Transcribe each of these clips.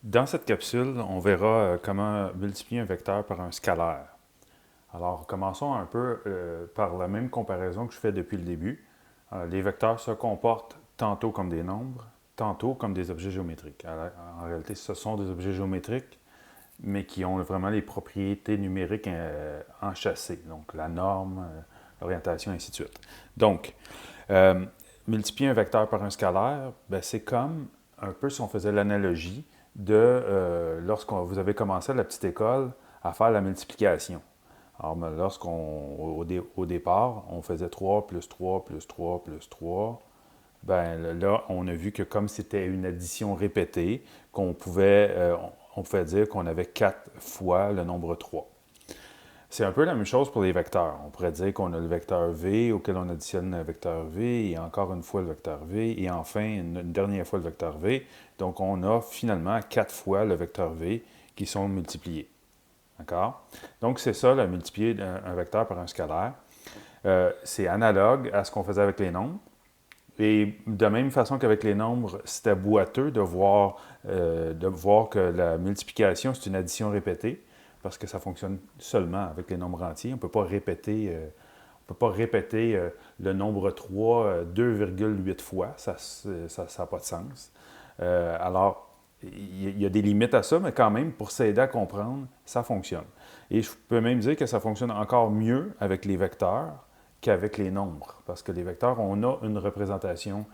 Dans cette capsule, on verra comment multiplier un vecteur par un scalaire. Alors, commençons un peu par la même comparaison que je fais depuis le début. Les vecteurs se comportent tantôt comme des nombres, tantôt comme des objets géométriques. Alors, en réalité, ce sont des objets géométriques, mais qui ont vraiment les propriétés numériques enchâssées, donc la norme, l'orientation, ainsi de suite. Donc, euh, multiplier un vecteur par un scalaire, ben, c'est comme un peu si on faisait l'analogie de lorsque vous avez commencé à la petite école à faire la multiplication. Alors, au départ, on faisait 3 plus 3 plus 3 plus 3. Ben là, on a vu que comme c'était une addition répétée, on pouvait dire qu'on avait 4 fois le nombre 3. C'est un peu la même chose pour les vecteurs. On pourrait dire qu'on a le vecteur v auquel on additionne le vecteur v et encore une fois le vecteur v et enfin une dernière fois le vecteur v. Donc on a finalement 4 fois le vecteur v qui sont multipliés. D'accord? Donc c'est ça, multiplier un vecteur par un scalaire. C'est analogue à ce qu'on faisait avec les nombres. Et de même façon qu'avec les nombres, c'était boiteux de voir que la multiplication, c'est une addition répétée, parce que ça fonctionne seulement avec les nombres entiers. On ne peut pas répéter le nombre 3 2,8 fois. Ça n'a pas de sens. Alors, il y a des limites à ça, mais quand même, pour s'aider à comprendre, ça fonctionne. Et je peux même dire que ça fonctionne encore mieux avec les vecteurs qu'avec les nombres, parce que les vecteurs, on a une représentation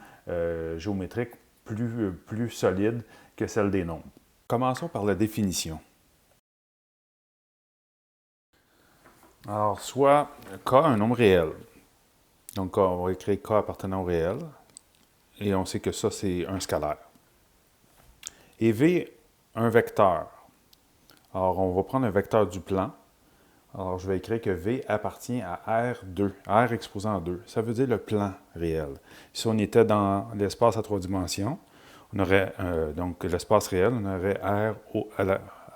géométrique plus solide que celle des nombres. Commençons par la définition. Alors, soit K, un nombre réel. Donc, on va écrire K appartenant au réel, et on sait que ça, c'est un scalaire. Et V, un vecteur. Alors, on va prendre un vecteur du plan. Alors, je vais écrire que V appartient à R2, R exposant 2. Ça veut dire le plan réel. Si on était dans l'espace à 3 dimensions, on aurait donc l'espace réel, on aurait R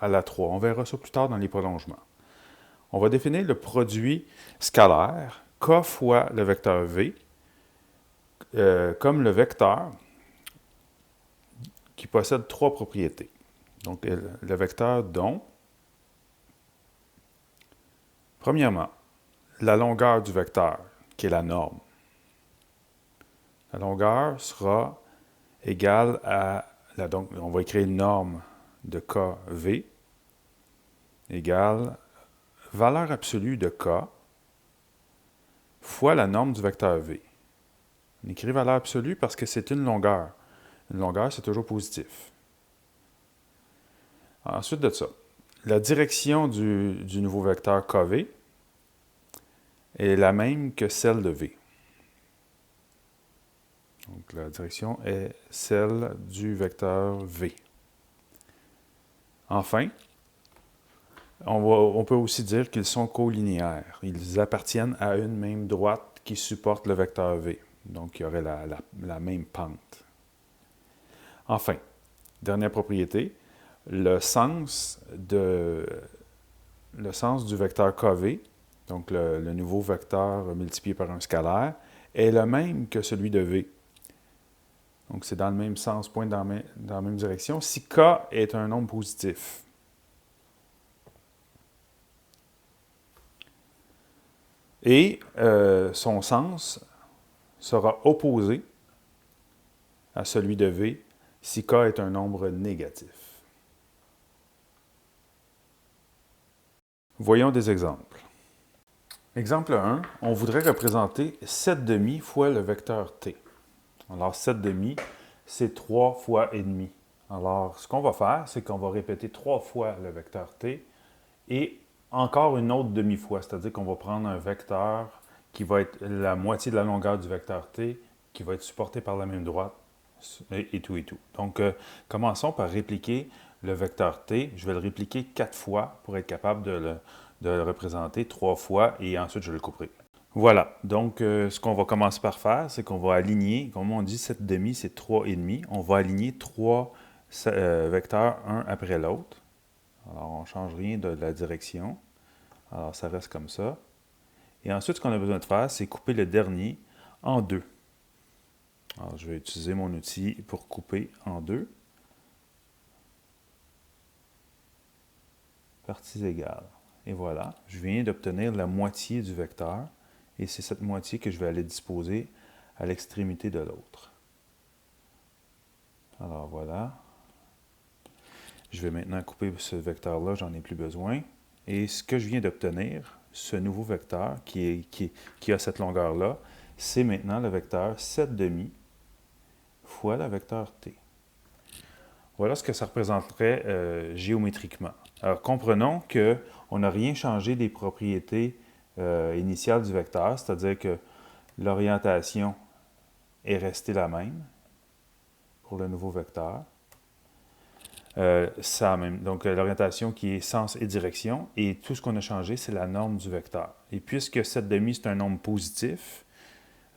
à la 3. On verra ça plus tard dans les prolongements. On va définir le produit scalaire, K fois le vecteur V, comme le vecteur qui possède trois propriétés. Donc, le vecteur dont, premièrement, la longueur du vecteur, qui est la norme. La longueur sera égale à, donc on va écrire une norme de KV égale valeur absolue de K fois la norme du vecteur V. On écrit valeur absolue parce que c'est une longueur. Une longueur, c'est toujours positif. Ensuite de ça, la direction du nouveau vecteur KV est la même que celle de V. Donc la direction est celle du vecteur V. Enfin, on peut aussi dire qu'ils sont colinéaires. Ils appartiennent à une même droite qui supporte le vecteur V. Donc, il y aurait la même pente. Enfin, dernière propriété, le sens du vecteur KV, donc le nouveau vecteur multiplié par un scalaire, est le même que celui de V. Donc, c'est dans le même sens, pointe dans la même direction, si K est un nombre positif. Et son sens sera opposé à celui de V si K est un nombre négatif. Voyons des exemples. Exemple 1, on voudrait représenter 7 demi fois le vecteur t. Alors 7 demi, c'est 3 fois et demi. Alors ce qu'on va faire, c'est qu'on va répéter 3 fois le vecteur t et encore une autre demi-fois, c'est-à-dire qu'on va prendre un vecteur qui va être la moitié de la longueur du vecteur t, qui va être supporté par la même droite, et tout et tout. Donc, commençons par répliquer le vecteur t. Je vais le répliquer 4 fois pour être capable de le représenter 3 fois et ensuite je le couperai. Voilà, donc ce qu'on va commencer par faire, c'est qu'on va aligner, comme on dit, 7 demi, c'est 3,5. On va aligner 3 vecteurs un après l'autre. Alors, on ne change rien de la direction. Alors, ça reste comme ça. Et ensuite, ce qu'on a besoin de faire, c'est couper le dernier en deux. Alors, je vais utiliser mon outil pour couper en deux. parties égales. Et voilà, je viens d'obtenir la moitié du vecteur, et c'est cette moitié que je vais aller disposer à l'extrémité de l'autre. Alors voilà. Je vais maintenant couper ce vecteur-là, j'en ai plus besoin. Et ce que je viens d'obtenir, ce nouveau vecteur qui a cette longueur-là, c'est maintenant le vecteur 7,5 fois le vecteur t. Voilà ce que ça représenterait géométriquement. Alors, comprenons qu'on n'a rien changé des propriétés initiales du vecteur, c'est-à-dire que l'orientation est restée la même pour le nouveau vecteur. Donc, l'orientation qui est sens et direction, et tout ce qu'on a changé, c'est la norme du vecteur. Et puisque 7,5 c'est un nombre positif,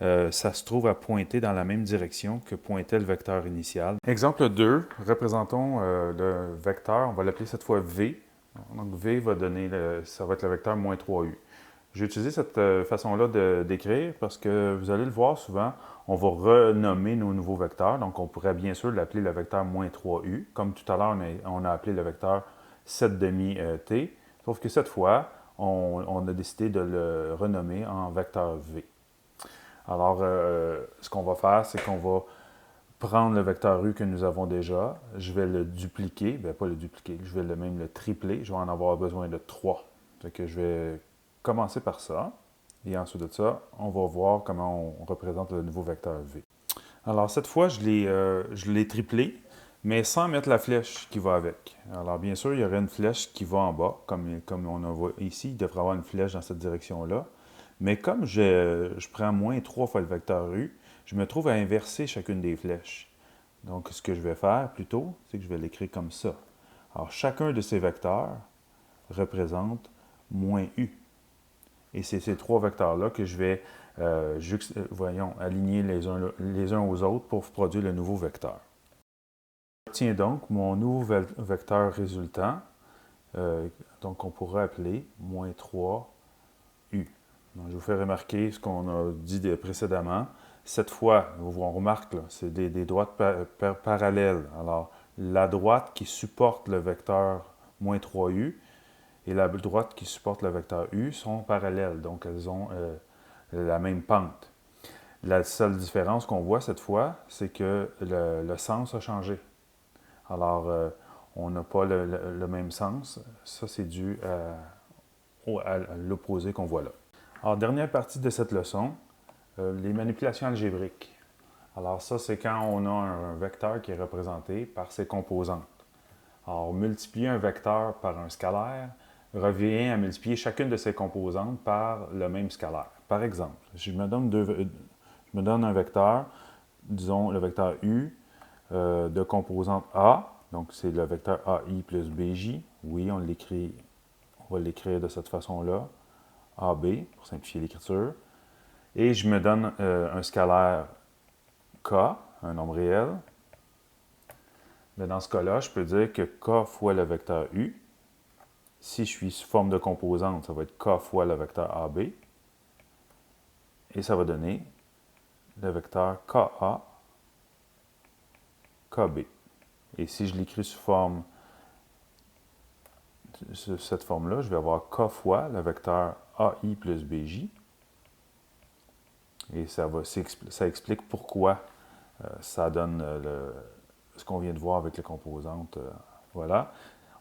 ça se trouve à pointer dans la même direction que pointait le vecteur initial. Exemple 2, représentons le vecteur, on va l'appeler cette fois V. Donc V va donner, ça va être le vecteur moins 3U. J'ai utilisé cette façon-là d'écrire parce que vous allez le voir souvent, on va renommer nos nouveaux vecteurs. Donc on pourrait bien sûr l'appeler le vecteur moins 3U, comme tout à l'heure on a appelé le vecteur 7,5T, sauf que cette fois, on a décidé de le renommer en vecteur V. Alors, ce qu'on va faire, c'est qu'on va prendre le vecteur U que nous avons déjà, je vais le dupliquer, bien pas le dupliquer, je vais même le tripler, je vais en avoir besoin de 3. Fait que je vais commencer par ça, et ensuite de ça, on va voir comment on représente le nouveau vecteur V. Alors, cette fois, je l'ai triplé, mais sans mettre la flèche qui va avec. Alors, bien sûr, il y aurait une flèche qui va en bas, comme on en voit ici, il devrait y avoir une flèche dans cette direction-là. Mais comme je prends moins 3 fois le vecteur U, je me trouve à inverser chacune des flèches. Donc, ce que je vais faire plutôt, c'est que je vais l'écrire comme ça. Alors, chacun de ces vecteurs représente moins U. Et c'est ces 3 vecteurs-là que je vais aligner les uns aux autres pour produire le nouveau vecteur. J'obtiens donc mon nouveau vecteur résultant, donc on pourrait appeler moins 3U. Donc, je vous fais remarquer ce qu'on a dit précédemment. Cette fois, on remarque, c'est des droites parallèles. Alors, la droite qui supporte le vecteur moins 3U et la droite qui supporte le vecteur U sont parallèles. Donc, elles ont la même pente. La seule différence qu'on voit cette fois, c'est que le sens a changé. Alors, on n'a pas le même sens. Ça, c'est dû à l'opposé qu'on voit là. Alors, dernière partie de cette leçon, les manipulations algébriques. Alors ça, c'est quand on a un vecteur qui est représenté par ses composantes. Alors, multiplier un vecteur par un scalaire revient à multiplier chacune de ses composantes par le même scalaire. Par exemple, je me donne un vecteur, disons le vecteur U, de composante A, donc c'est le vecteur AI plus BJ. Oui, on va l'écrire de cette façon-là. AB, pour simplifier l'écriture. Et je me donne un scalaire K, un nombre réel. Mais dans ce cas-là, je peux dire que K fois le vecteur U. Si je suis sous forme de composante, ça va être K fois le vecteur AB. Et ça va donner le vecteur KA, KB. Et si je l'écris sous cette forme-là, je vais avoir K fois le vecteur AI plus BJ. Et ça explique pourquoi ça donne ce qu'on vient de voir avec les composantes. Voilà.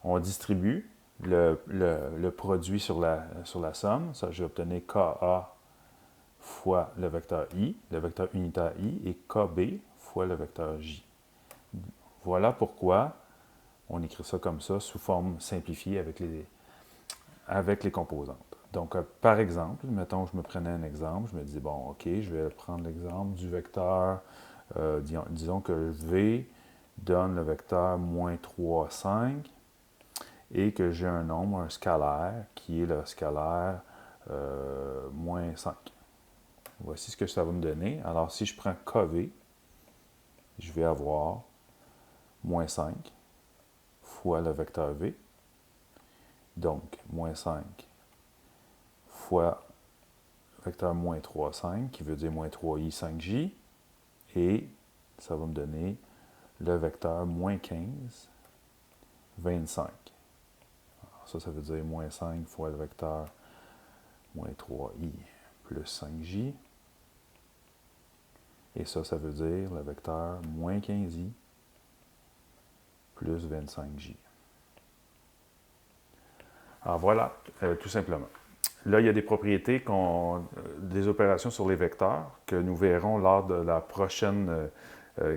On distribue le produit sur la somme. Ça, je vais obtenir KA fois le vecteur I, le vecteur unitaire I, et KB fois le vecteur J. Voilà pourquoi on écrit ça comme ça, sous forme simplifiée avec les composantes. Donc, par exemple, mettons, je me prenais un exemple, je me dis, bon, OK, je vais prendre l'exemple du vecteur, disons que V donne le vecteur moins 3, 5, et que j'ai un nombre, un scalaire, qui est le scalaire moins 5. Voici ce que ça va me donner. Alors, si je prends KV, je vais avoir moins 5 fois le vecteur V. Donc, moins 5 fois le vecteur moins 3, 5, qui veut dire moins 3i, 5j. Et ça va me donner le vecteur moins 15, 25. Alors, Ça veut dire moins 5 fois le vecteur moins 3i plus 5j. Et ça veut dire le vecteur moins 15i plus 25j. Alors voilà, tout simplement. Là, il y a des propriétés, des opérations sur les vecteurs que nous verrons lors de la prochaine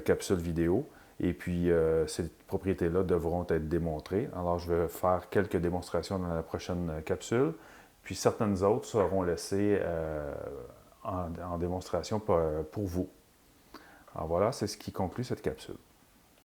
capsule vidéo. Et puis, ces propriétés-là devront être démontrées. Alors, je vais faire quelques démonstrations dans la prochaine capsule. Puis, certaines autres seront laissées en démonstration pour vous. Alors voilà, c'est ce qui conclut cette capsule.